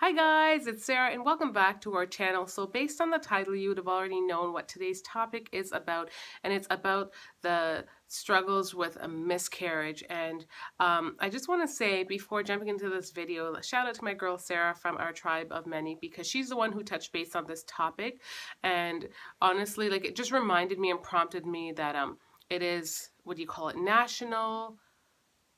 Hi guys, it's Sarah and welcome back to our channel. So based on the title, you would have already known what today's topic is about, and it's about the struggles with a miscarriage. And I just want to say before jumping into this video, shout out to my girl Sarah from our tribe of many, because she's the one who touched base on this topic. And honestly, like, it just reminded me and prompted me that it is, what do you call it, National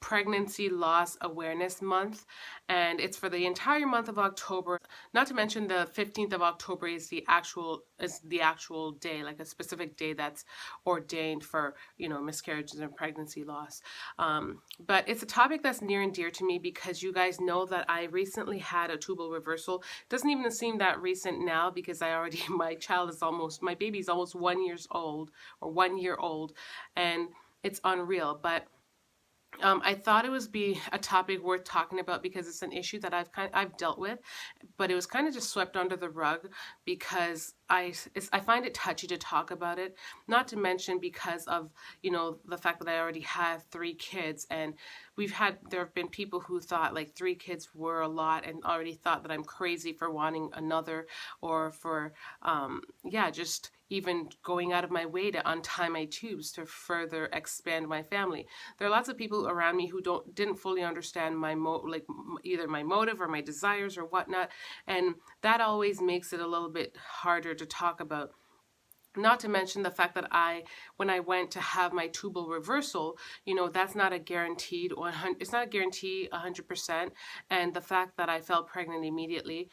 Pregnancy Loss Awareness Month, and it's for the entire month of October. Not to mention the 15th of October is the actual day, like a specific day that's ordained for, you know, miscarriages and pregnancy loss. But it's a topic that's near and dear to me because you guys know that I recently had a tubal reversal. Doesn't even seem that recent now because my baby's almost 1 year old, or 1 year old, and it's unreal. But I thought it would be a topic worth talking about because it's an issue that I've dealt with, but it was kind of just swept under the rug because I find it touchy to talk about it. Not to mention because of, you know, the fact that I already have 3 kids, and there have been people who thought like 3 kids were a lot and already thought that I'm crazy for wanting another, or for just even going out of my way to untie my tubes to further expand my family. There are lots of people around me who didn't fully understand either my motive or my desires or whatnot, and that always makes it a little bit harder to talk about. Not to mention the fact that when I went to have my tubal reversal, you know, that's not a guaranteed 100. It's not a guarantee 100%, and the fact that I fell pregnant immediately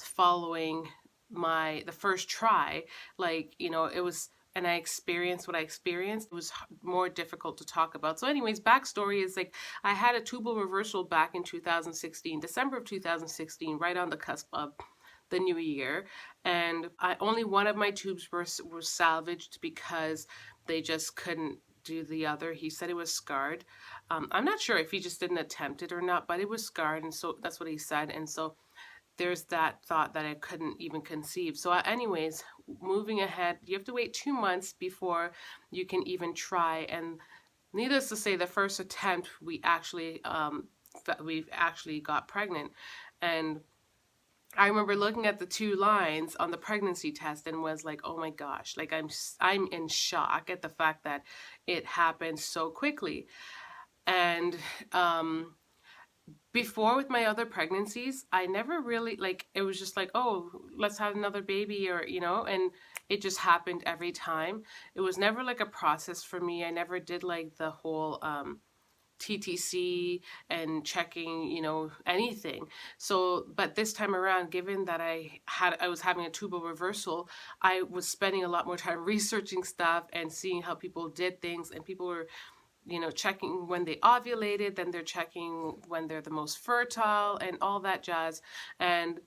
following the first try, like, you know, it was. And I experienced what I experienced. It was more difficult to talk about. So anyways, backstory is, like, I had a tubal reversal back in 2016, December of 2016, right on the cusp of the new year. And only one of my tubes was salvaged because they just couldn't do the other. He said it was scarred. I'm not sure if he just didn't attempt it or not, but it was scarred, and so that's what he said. And so there's that thought that I couldn't even conceive. So anyways, moving ahead, you have to wait 2 months before you can even try. And needless to say, the first attempt we've actually got pregnant. And I remember looking at the 2 lines on the pregnancy test and was like, oh my gosh, like, I'm in shock at the fact that it happened so quickly. And before, with my other pregnancies, I never really, like, it was just like, oh, let's have another baby, or, you know, and it just happened every time. It was never like a process for me. I never did like the whole TTC and checking, you know, anything. So, but this time around, given that I was having a tubal reversal, I was spending a lot more time researching stuff and seeing how people did things, and people were, you know, checking when they ovulated, then they're checking when they're the most fertile and all that jazz. And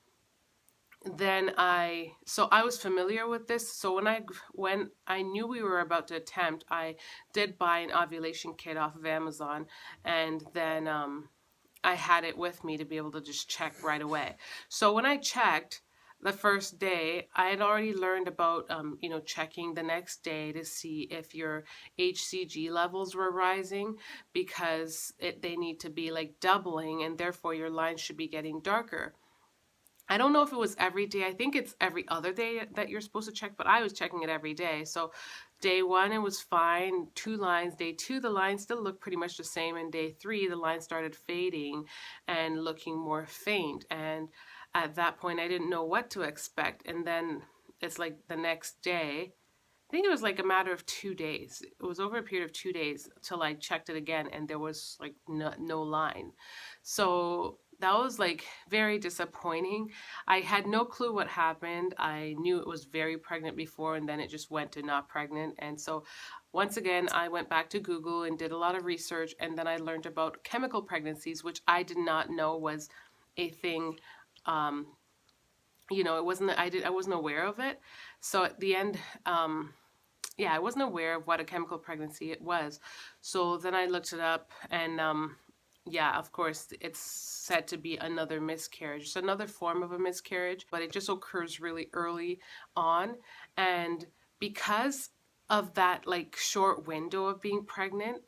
then I was familiar with this. So when I knew we were about to attempt, I did buy an ovulation kit off of Amazon, and then I had it with me to be able to just check right away. So when I checked the first day, I had already learned about, you know, checking the next day to see if your HCG levels were rising, because they need to be like doubling, and therefore your lines should be getting darker. I don't know if it was every day. I think it's every other day that you're supposed to check, but I was checking it every day. So day 1, it was fine, 2 lines. Day 2, the lines still looked pretty much the same. And day 3, the lines started fading and looking more faint. And at that point, I didn't know what to expect. And then it's like the next day, I think it was like a matter of 2 days. It was over a period of 2 days till I checked it again, and there was like no line. So that was like very disappointing. I had no clue what happened. I knew it was very pregnant before, and then it just went to not pregnant. And so once again, I went back to Google and did a lot of research, and then I learned about chemical pregnancies, which I did not know was a thing. You know, I wasn't aware of it. So at the end, yeah, I wasn't aware of what a chemical pregnancy it was. So then I looked it up, and yeah, of course, it's said to be another miscarriage. It's another form of a miscarriage, but it just occurs really early on. And because of that, like, short window of being pregnant,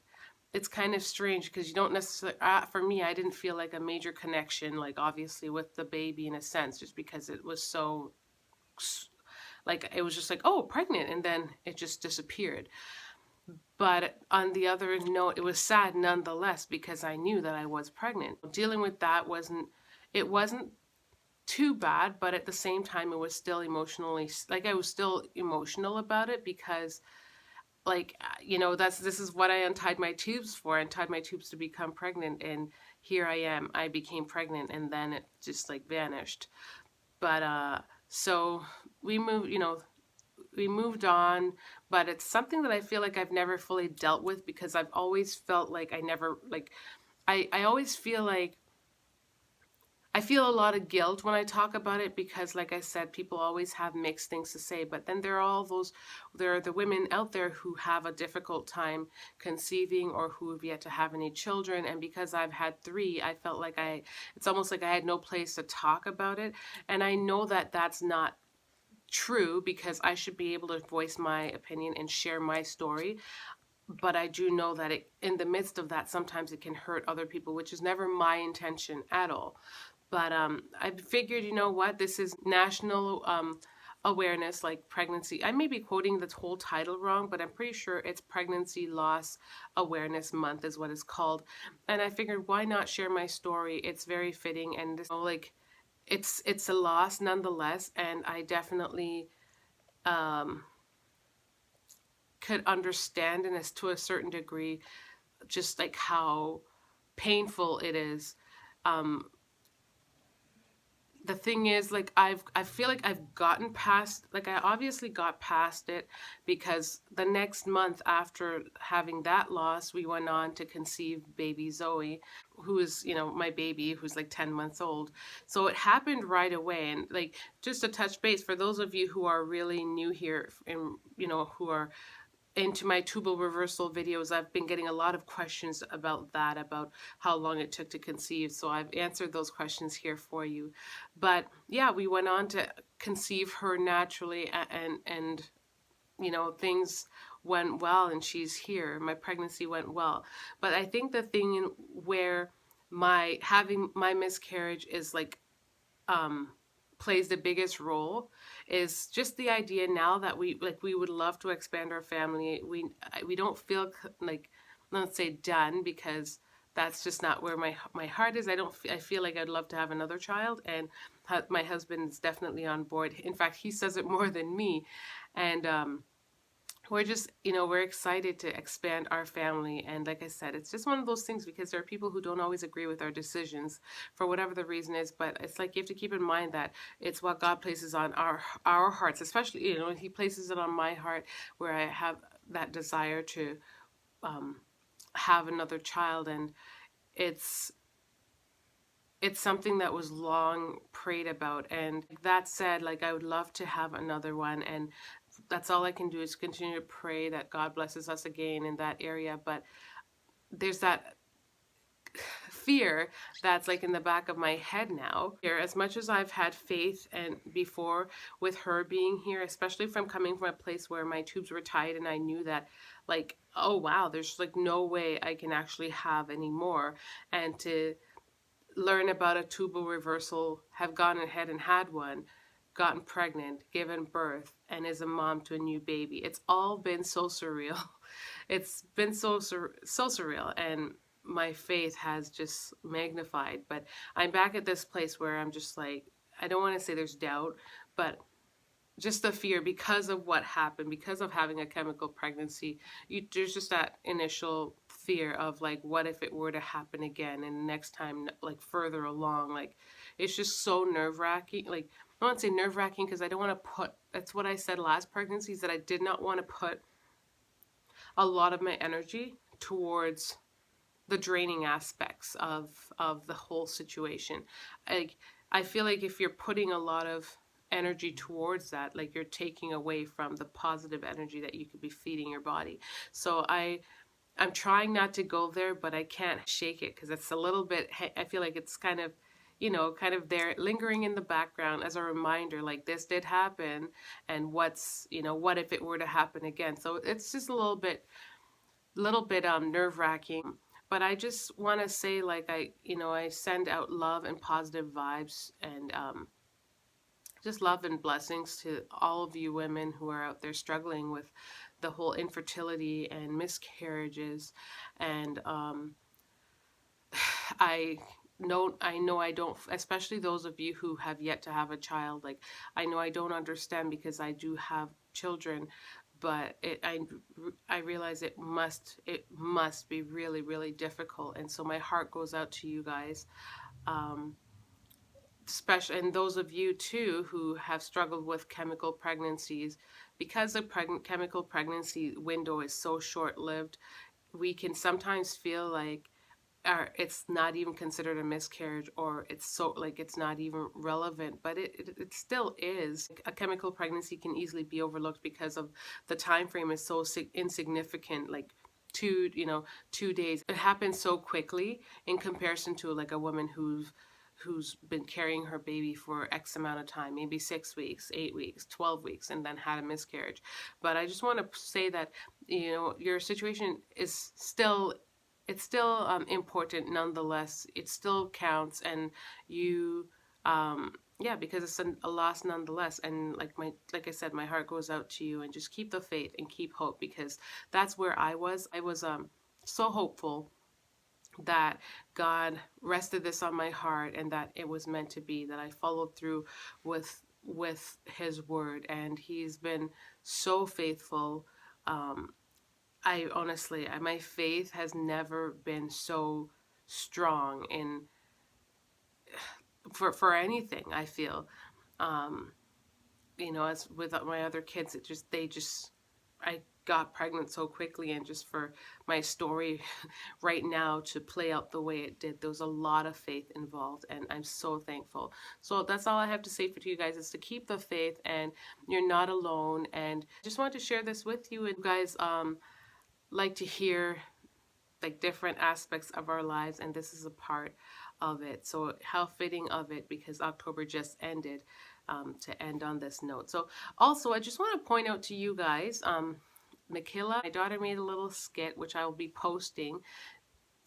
it's kind of strange because you don't necessarily, for me, I didn't feel like a major connection, like obviously with the baby in a sense, just because it was so, like, it was just like, oh, pregnant, and then it just disappeared. But on the other note, it was sad nonetheless because I knew that I was pregnant. Dealing with that it wasn't too bad, but at the same time, it was still emotionally, like, I was still emotional about it because, like, this is what I untied my tubes for. I untied my tubes to become pregnant, and here I am. I became pregnant, and then it just like vanished. But so we moved, we moved on, but it's something that I feel like I've never fully dealt with because I've always felt like I never, like, I always feel like I feel a lot of guilt when I talk about it because, like I said, people always have mixed things to say. But then there are the women out there who have a difficult time conceiving or who have yet to have any children. And because I've had three, I felt like it's almost like I had no place to talk about it. And I know that that's not true because I should be able to voice my opinion and share my story. But I do know that in the midst of that, sometimes it can hurt other people, which is never my intention at all. But I figured, you know what, this is national awareness, like pregnancy. I may be quoting the whole title wrong, but I'm pretty sure it's Pregnancy Loss Awareness Month is what it's called. And I figured, why not share my story? It's very fitting, and like, it's a loss nonetheless, and I definitely um, could understand, and it's to a certain degree, just like how painful it is. Um, the thing is, like, I feel like I've gotten past, like, I obviously got past it because the next month after having that loss, we went on to conceive baby Zoe, who is, my baby, who's like 10 months old. So it happened right away. And, like, just to touch base for those of you who are really new here and, who are into my tubal reversal videos, I've been getting a lot of questions about that, about how long it took to conceive. So I've answered those questions here for you. But yeah, we went on to conceive her naturally, and things went well, and she's here. My pregnancy went well. But I think the thing where having my miscarriage is like plays the biggest role is just the idea now that we would love to expand our family. We don't feel like, let's say, done, because that's just not where my heart is. I feel like I'd love to have another child, and my husband is definitely on board. In fact, he says it more than me. And we're just, we're excited to expand our family. And like I said, it's just one of those things because there are people who don't always agree with our decisions for whatever the reason is. But it's like you have to keep in mind that it's what God places on our hearts, especially, he places it on my heart where I have that desire to have another child. And it's something that was long prayed about. And that said, like, I would love to have another one, and that's all I can do is continue to pray that God blesses us again in that area. But there's that fear that's like in the back of my head now. Here, as much as I've had faith and before with her being here, especially if I'm coming from a place where my tubes were tied and I knew that, like, oh wow, there's like no way I can actually have any more, and to learn about a tubal reversal, have gone ahead and had one, gotten pregnant, given birth, and is a mom to a new baby. It's all been so surreal. It's been so surreal, and my faith has just magnified. But I'm back at this place where I'm just like, I don't want to say there's doubt, but just the fear because of what happened, because of having a chemical pregnancy. There's just that initial fear of, like, what if it were to happen again, and next time, like, further along, like, it's just so nerve-wracking. Like, I don't want to say nerve-wracking because I don't want to put, that's what I said last pregnancies, that I did not want to put a lot of my energy towards the draining aspects of the whole situation. Like, I feel like if you're putting a lot of energy towards that, like, you're taking away from the positive energy that you could be feeding your body. So I'm trying not to go there, but I can't shake it because it's a little bit, I feel like it's kind of, kind of there lingering in the background as a reminder, like, this did happen, and what if it were to happen again? So it's just a little bit little bit nerve-wracking. But I just want to say, like, I send out love and positive vibes, and just love and blessings to all of you women who are out there struggling with the whole infertility and miscarriages. And I know I don't, especially those of you who have yet to have a child. Like, I know I don't understand because I do have children, but I realize it must be really, really difficult. And so my heart goes out to you guys. Um, Special, and those of you too who have struggled with chemical pregnancies, because the chemical pregnancy window is so short-lived. We can sometimes feel like it's not even considered a miscarriage, or it's so, like, it's not even relevant, but it still is. A chemical pregnancy can easily be overlooked because of the time frame is so insignificant, like 2 days. It happens so quickly in comparison to like a woman who's been carrying her baby for X amount of time, maybe 6 weeks, 8 weeks, 12 weeks, and then had a miscarriage. But I just want to say that, your situation is still, it's still important nonetheless. It still counts, and you, yeah, because it's a loss nonetheless. And like I said, my heart goes out to you, and just keep the faith and keep hope, because that's where I was. I was so hopeful that God rested this on my heart, and that it was meant to be, that I followed through with his word, and he's been so faithful. I honestly, my faith has never been so strong in for anything, I feel. Um, as with my other kids, I got pregnant so quickly, and just for my story right now to play out the way it did, there was a lot of faith involved, and I'm so thankful. So that's all I have to say for you guys, is to keep the faith, and you're not alone. And just wanted to share this with you. And you guys like to hear like different aspects of our lives, and this is a part of it. So how fitting of it, because October just ended, to end on this note. So also, I just want to point out to you guys, Michaela, my daughter, made a little skit which I will be posting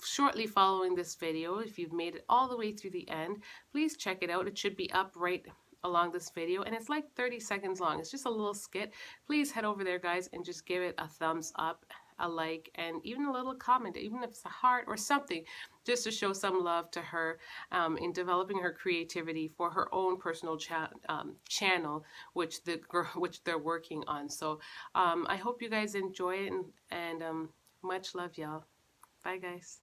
shortly following this video. If you've made it all the way through the end, please check it out. It should be up right along this video, and it's like 30 seconds long. It's just a little skit. Please head over there, guys, and just give it a thumbs up, a like, and even a little comment, even if it's a heart or something, just to show some love to her in developing her creativity for her own personal channel, which they're working on. So I hope you guys enjoy it, and much love, y'all. Bye, guys.